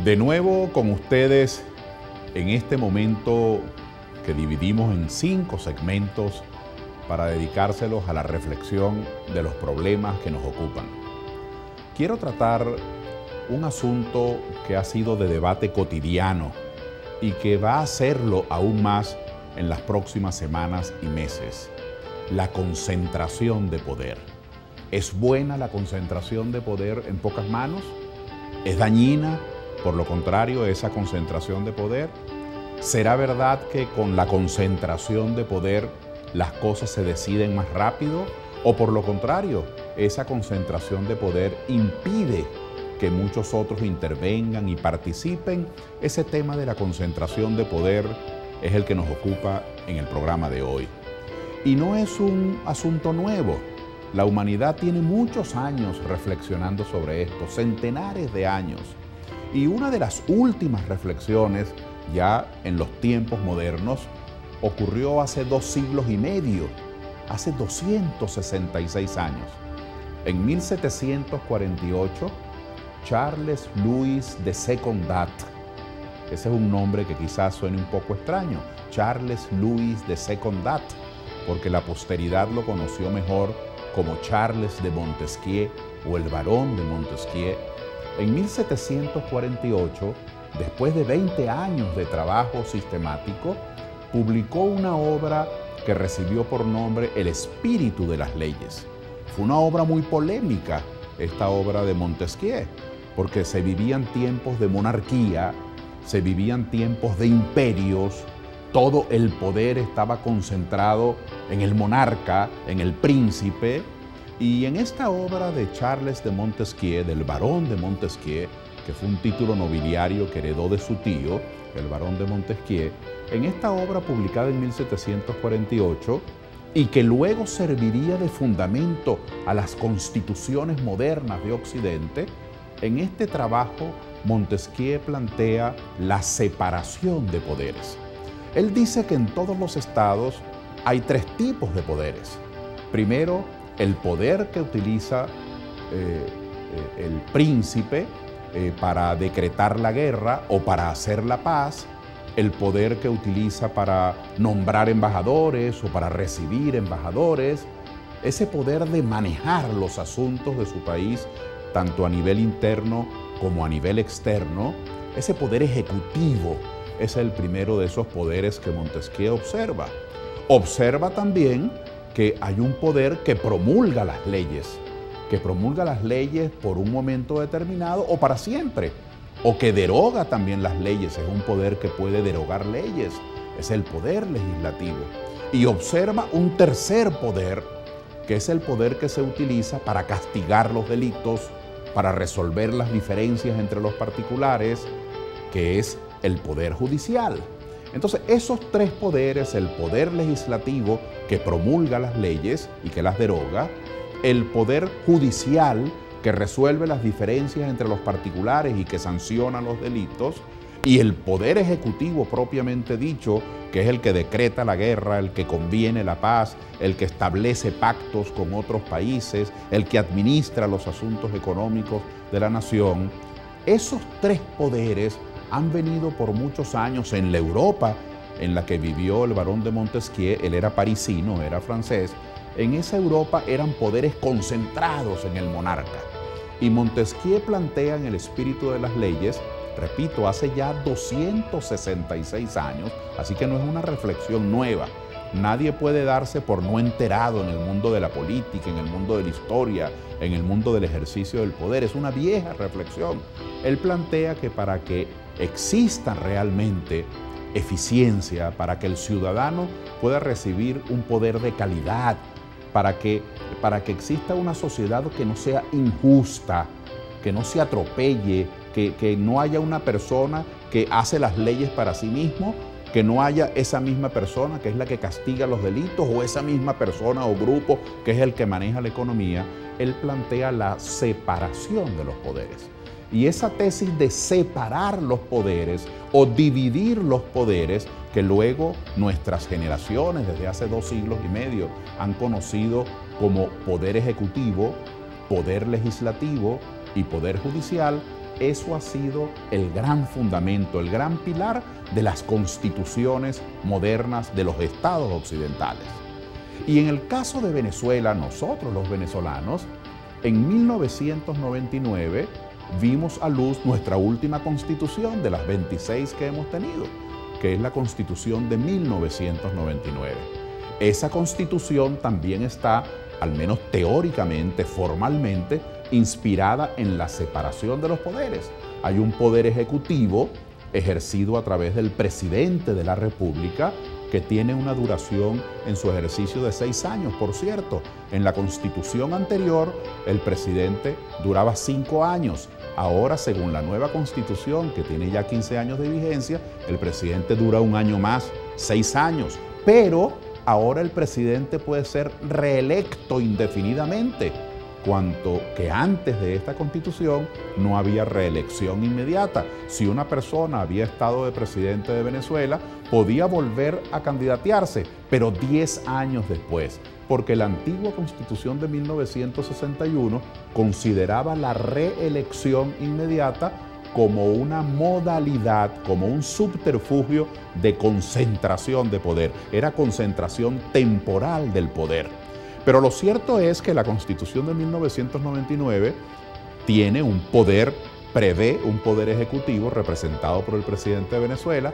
De nuevo con ustedes en este momento que dividimos en 5 segmentos para dedicárselos a la reflexión de los problemas que nos ocupan. Quiero tratar un asunto que ha sido de debate cotidiano y que va a serlo aún más en las próximas semanas y meses: la concentración de poder. ¿Es buena la concentración de poder en pocas manos? ¿Es dañina, por lo contrario, esa concentración de poder? ¿Será verdad que con la concentración de poder las cosas se deciden más rápido? ¿O por lo contrario, esa concentración de poder impide que muchos otros intervengan y participen? Ese tema de la concentración de poder es el que nos ocupa en el programa de hoy. Y no es un asunto nuevo. La humanidad tiene muchos años reflexionando sobre esto, centenares de años. Y una de las últimas reflexiones, ya en los tiempos modernos, ocurrió hace 2 siglos y medio, hace 266 años. En 1748, Charles Louis de Secondat, ese es un nombre que quizás suene un poco extraño, Charles Louis de Secondat, porque la posteridad lo conoció mejor como Charles de Montesquieu o el Barón de Montesquieu. En 1748, después de 20 años de trabajo sistemático, publicó una obra que recibió por nombre El espíritu de las leyes. Fue una obra muy polémica, esta obra de Montesquieu, porque se vivían tiempos de monarquía, se vivían tiempos de imperios, todo el poder estaba concentrado en el monarca, en el príncipe. Y en esta obra de Charles de Montesquieu, del Barón de Montesquieu, que fue un título nobiliario que heredó de su tío, el Barón de Montesquieu, en esta obra publicada en 1748 y que luego serviría de fundamento a las constituciones modernas de Occidente, en este trabajo Montesquieu plantea la separación de poderes. Él dice que en todos los estados hay 3 tipos de poderes. Primero, el poder que utiliza el príncipe para decretar la guerra o para hacer la paz, el poder que utiliza para nombrar embajadores o para recibir embajadores, ese poder de manejar los asuntos de su país, tanto a nivel interno como a nivel externo, ese poder ejecutivo es el primero de esos poderes que Montesquieu observa. Observa también que hay un poder que promulga las leyes por un momento determinado o para siempre, o que deroga también las leyes, es un poder que puede derogar leyes, es el poder legislativo. Y observa un tercer poder, que es el poder que se utiliza para castigar los delitos, para resolver las diferencias entre los particulares, que es el poder judicial. Entonces, esos 3 poderes, el poder legislativo que promulga las leyes y que las deroga, el poder judicial que resuelve las diferencias entre los particulares y que sanciona los delitos, y el poder ejecutivo propiamente dicho, que es el que decreta la guerra, el que conviene la paz, el que establece pactos con otros países, el que administra los asuntos económicos de la nación. Esos 3 poderes han venido por muchos años en la Europa en la que vivió el Barón de Montesquieu. Él era parisino, era francés. En esa Europa eran poderes concentrados en el monarca. Y Montesquieu plantea en El espíritu de las leyes, repito, hace ya 266 años, así que no es una reflexión nueva. Nadie puede darse por no enterado en el mundo de la política, en el mundo de la historia, en el mundo del ejercicio del poder. Es una vieja reflexión. Él plantea que para que exista realmente eficiencia, para que el ciudadano pueda recibir un poder de calidad, para que exista una sociedad que no sea injusta, que no se atropelle, que no haya una persona que hace las leyes para sí mismo, que no haya esa misma persona que es la que castiga los delitos o esa misma persona o grupo que es el que maneja la economía. Él plantea la separación de los poderes. Y esa tesis de separar los poderes o dividir los poderes, que luego nuestras generaciones desde hace 2 siglos y medio han conocido como poder ejecutivo, poder legislativo y poder judicial, eso ha sido el gran fundamento, el gran pilar de las constituciones modernas de los estados occidentales. Y en el caso de Venezuela, nosotros los venezolanos, en 1999 vimos a luz nuestra última constitución de las 26 que hemos tenido, que es la Constitución de 1999. Esa constitución también está, al menos teóricamente, formalmente, inspirada en la separación de los poderes. Hay un poder ejecutivo ejercido a través del presidente de la República, que tiene una duración en su ejercicio de 6 años. Por cierto, en la Constitución anterior, el presidente duraba 5 años. Ahora, según la nueva Constitución, que tiene ya 15 años de vigencia, el presidente dura 1 año más, 6 años. Pero ahora el presidente puede ser reelecto indefinidamente, cuanto que antes de esta Constitución no había reelección inmediata. Si una persona había estado de presidente de Venezuela, podía volver a candidatearse, pero 10 años después, porque la antigua Constitución de 1961 consideraba la reelección inmediata como una modalidad, como un subterfugio de concentración de poder. Era concentración temporal del poder. Pero lo cierto es que la Constitución de 1999 tiene un poder, prevé un poder ejecutivo representado por el presidente de Venezuela,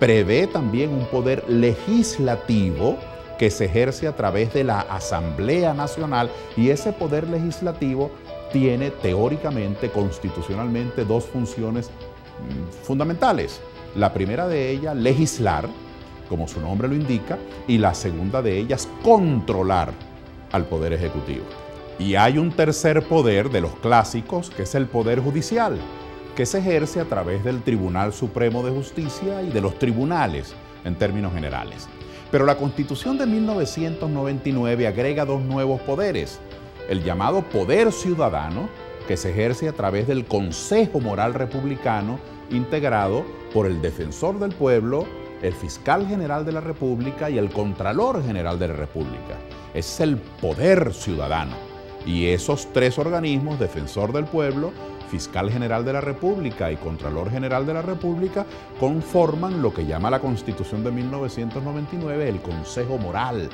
prevé también un poder legislativo que se ejerce a través de la Asamblea Nacional, y ese poder legislativo tiene teóricamente, constitucionalmente, 2 funciones fundamentales. La primera de ellas, legislar, como su nombre lo indica, y la segunda de ellas, controlar al Poder Ejecutivo. Y hay un tercer poder de los clásicos, que es el Poder Judicial, que se ejerce a través del Tribunal Supremo de Justicia y de los tribunales, en términos generales. Pero la Constitución de 1999 agrega 2 nuevos poderes: el llamado Poder Ciudadano, que se ejerce a través del Consejo Moral Republicano, integrado por el Defensor del Pueblo, el Fiscal General de la República y el Contralor General de la República. Es el poder ciudadano. Y esos 3 organismos, Defensor del Pueblo, Fiscal General de la República y Contralor General de la República, conforman lo que llama la Constitución de 1999 el Consejo Moral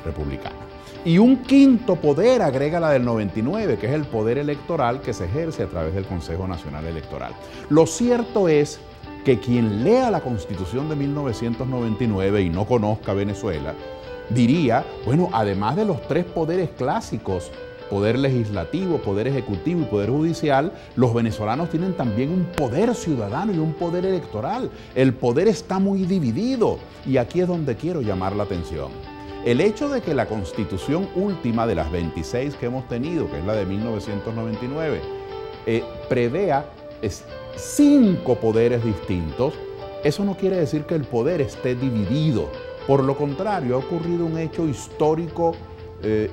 Republicano. Y un quinto poder agrega la del 99, que es el poder electoral, que se ejerce a través del Consejo Nacional Electoral. Lo cierto es que quien lea la Constitución de 1999 y no conozca Venezuela, diría, bueno, además de los 3 poderes clásicos, poder legislativo, poder ejecutivo y poder judicial, los venezolanos tienen también un poder ciudadano y un poder electoral. El poder está muy dividido, y aquí es donde quiero llamar la atención. El hecho de que la Constitución última de las 26 que hemos tenido, que es la de 1999, prevea 5 poderes distintos, eso no quiere decir que el poder esté dividido. Por lo contrario, ha ocurrido un hecho histórico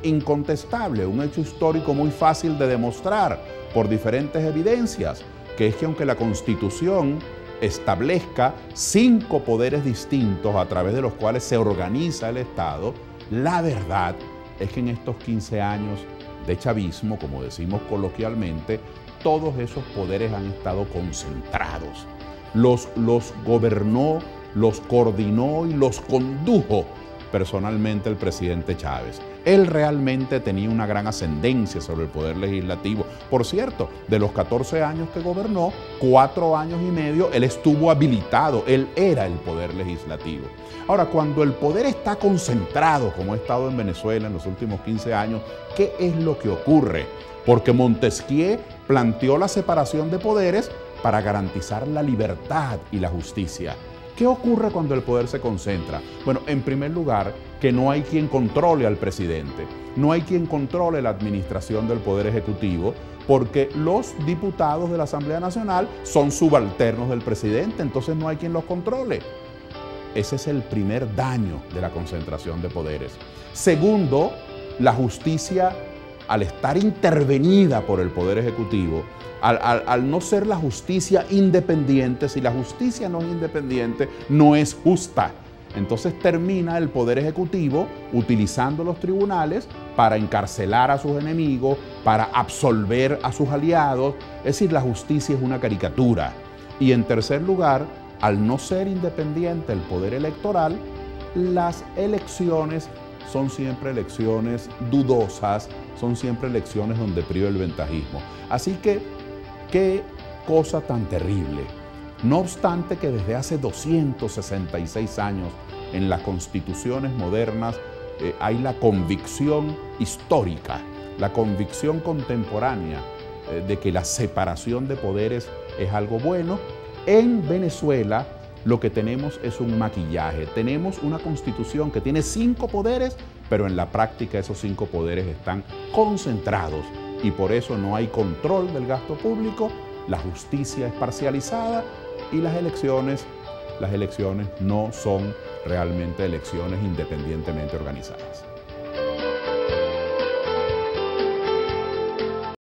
incontestable, un hecho histórico muy fácil de demostrar por diferentes evidencias, que es que aunque la Constitución establezca 5 poderes distintos a través de los cuales se organiza el Estado, la verdad es que en estos 15 años de chavismo, como decimos coloquialmente, todos esos poderes han estado concentrados. Los gobernó, los coordinó y los condujo personalmente el presidente Chávez. Él realmente tenía una gran ascendencia sobre el poder legislativo. Por cierto, de los 14 años que gobernó, 4 años y medio él estuvo habilitado, él era el poder legislativo. Ahora, cuando el poder está concentrado, como ha estado en Venezuela en los últimos 15 años, ¿qué es lo que ocurre? Porque Montesquieu planteó la separación de poderes para garantizar la libertad y la justicia. ¿Qué ocurre cuando el poder se concentra? Bueno, en primer lugar, que no hay quien controle al presidente, no hay quien controle la administración del Poder Ejecutivo, porque los diputados de la Asamblea Nacional son subalternos del presidente, entonces no hay quien los controle. Ese es el primer daño de la concentración de poderes. Segundo, la justicia, al estar intervenida por el Poder Ejecutivo, al no ser la justicia independiente, si la justicia no es independiente, no es justa. Entonces termina el Poder Ejecutivo utilizando los tribunales para encarcelar a sus enemigos, para absolver a sus aliados. Es decir, la justicia es una caricatura. Y en tercer lugar, al no ser independiente el poder electoral, las elecciones son siempre elecciones dudosas, son siempre elecciones donde priva el ventajismo. Así que, qué cosa tan terrible. No obstante que desde hace 266 años en las constituciones modernas hay la convicción histórica, la convicción contemporánea de que la separación de poderes es algo bueno. En Venezuela lo que tenemos es un maquillaje. Tenemos una constitución que tiene 5 poderes, pero en la práctica esos 5 poderes están concentrados y por eso no hay control del gasto público, la justicia es parcializada y las elecciones no son realmente elecciones independientemente organizadas.